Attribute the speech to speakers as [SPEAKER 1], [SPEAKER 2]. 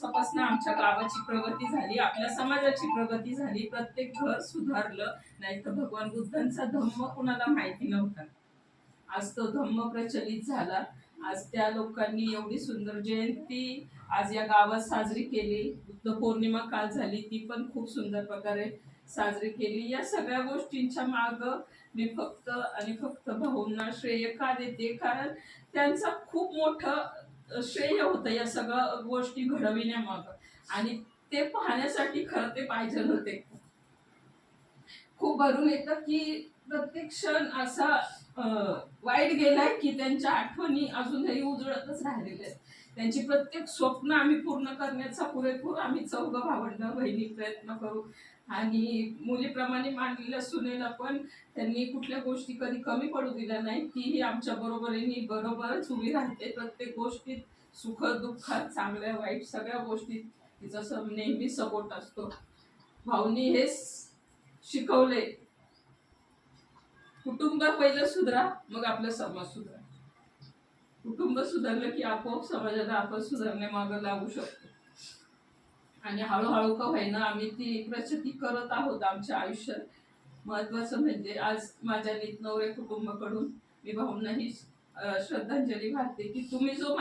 [SPEAKER 1] दिवसापासून आमच्या गावाची प्रगती झाली, आपल्या समाजाची प्रगती झाली, प्रत्येक घर सुधारलं. नाही तर भगवान बुद्धांचा धम्म कुणाला माहिती नव्हता, आज तो धम्म प्रचलित झाला. आज त्या लोकांनी एवढी सुंदर जयंती आज या गावात साजरी केली. बुद्ध पौर्णिमा काल झाली, ती पण खूप सुंदर प्रकारे साजरी केली. या सगळ्या गोष्टींच्या माग मी फक्त आणि फक्त भाऊंना श्रेय का देते, कारण त्यांचा खूप मोठं श्रेय होतं या सगळ्या गोष्टी घडविण्यामाग, आणि ते पाहण्यासाठी खरं ते पाहिजे होते. खूप भरून येतं की प्रत्येक क्षण असा वाईट गेलाय की त्यांच्या आठवणी अजूनही उजळतच राहिलेल्या आहेत. त्यांची प्रत्येक स्वप्न आम्ही पूर्ण करण्याचा पुरेपूर आम्ही चौघ भावंड बहिणी प्रयत्न करू, आणि मुलीप्रमाणे मांडलेल्या सुनेला पण त्यांनी कुठल्या गोष्टी कधी कमी पडू दिल्या नाही. तीही आमच्या बरोबरीने बरोबरच उभी राहते प्रत्येक गोष्टीत, सुख दुःखात, चांगल्या वाईट सगळ्या गोष्टीत तिचा नेहमी सपोर्ट असतो. भाऊनी हे शिकवले, कुटुंब पहिलं सुधरा, मग आपला समाज सुधरा. कुटुंब सुधारलं की आपोआप समाजाला आपण सुधारण्यामागं लागू शकतो, आणि हळूहळू का होईना आम्ही ती प्रचिती करत आहोत आमच्या आयुष्यात. महत्वाचं म्हणजे आज माझ्या नीत नवरे कुटुंबाकडून मी भाऊंनाही श्रद्धांजली वाहते की तुम्ही जो